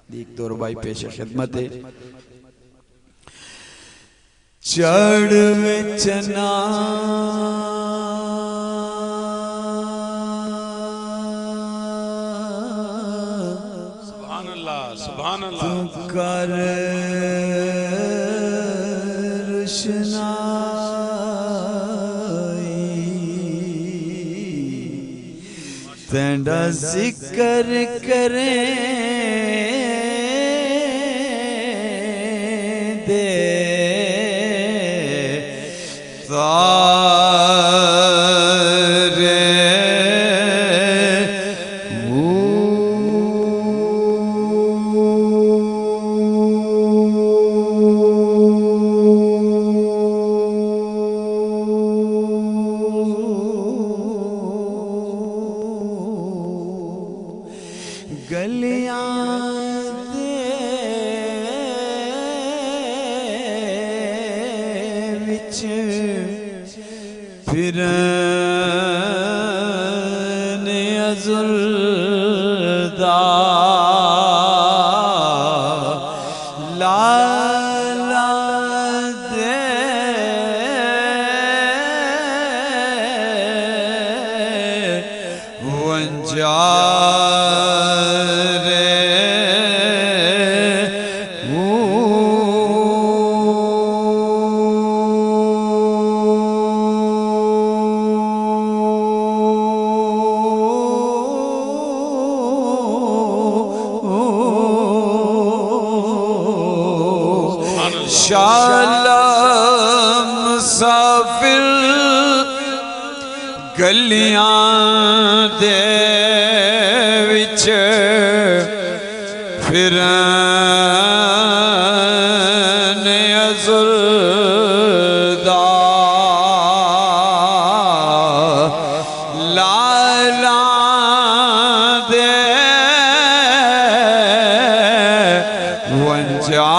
एक दो रुबाई पेश खिदमत है। चढ़ में चना सुभान अल्लाह सुभान अल्लाह। तू कर तेरा जिक्र करें दे तारे गलियां दे विच फिरन अज़ुलदा लाला दे वंजा शालम मुसाफिर गलियां दे विच फिरन अज़ुलदा लाला दे वंजा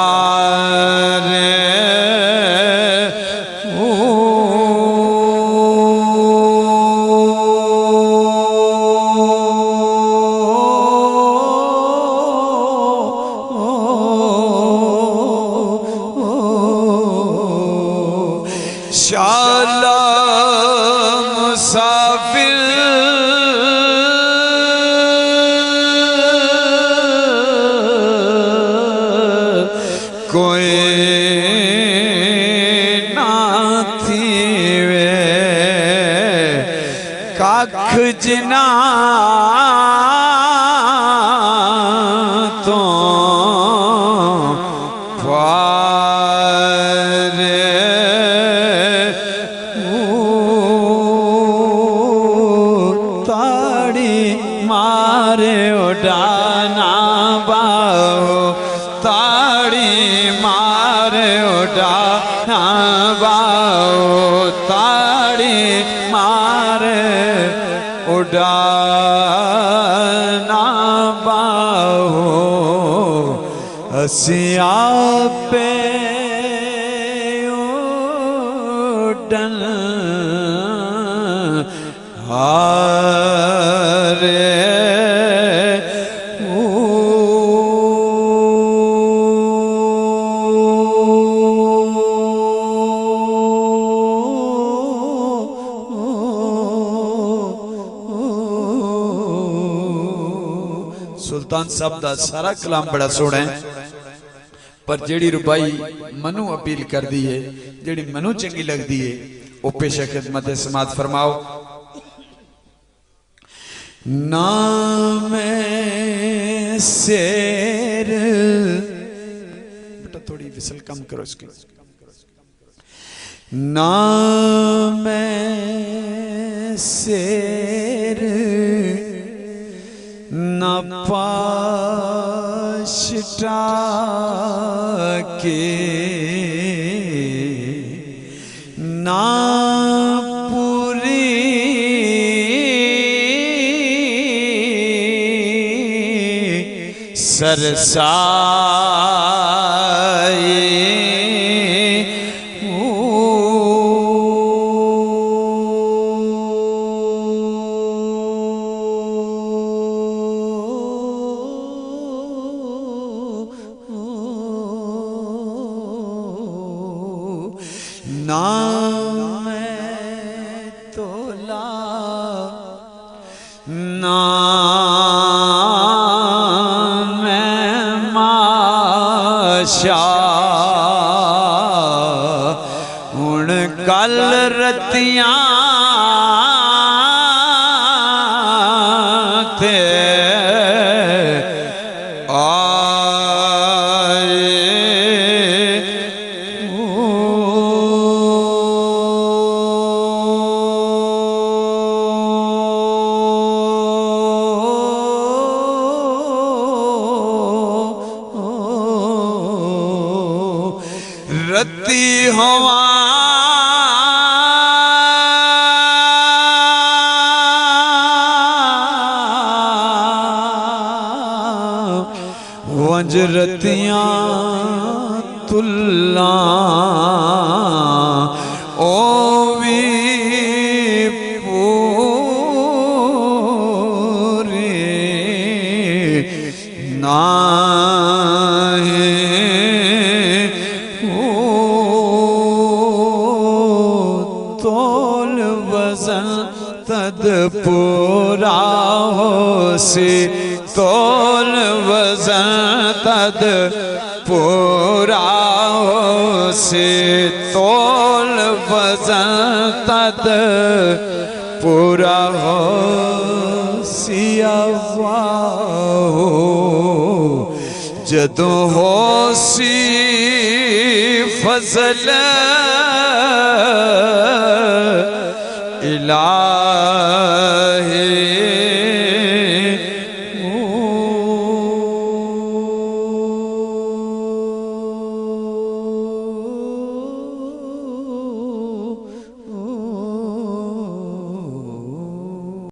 शालम मुसाफिर कोई ना थीवे कख जिना तो मारे उड़ाना बाहो ताड़ी मारे उड़ाना बाहो ताड़ी मारे उड़ाना बाहो हसिया पे उड़न हारे सुल्तान साहब का सारा कलाम बड़ा सोहना है, पर जेड़ी रुबाई मनु अपील कर दी है, जेड़ी मनु चंगी लगती है, वो पेश खिदमत समात फरमाओ। नाम शेर बेटा थोड़ी विसल कम करो इसकी। नाम शेर न पाशटा के ना पूरी सरसाई नाम तोला नाम माशा हुण कल रतियां ते रती हवा वंजरतियां तुल्ला ओ भी पूरे ना तोल वजन तद पूरा हो से तोल वजन तद पूरा हो से तोल वजन तद पूरा हो सियावा हो जदों हो सी फजल इलाही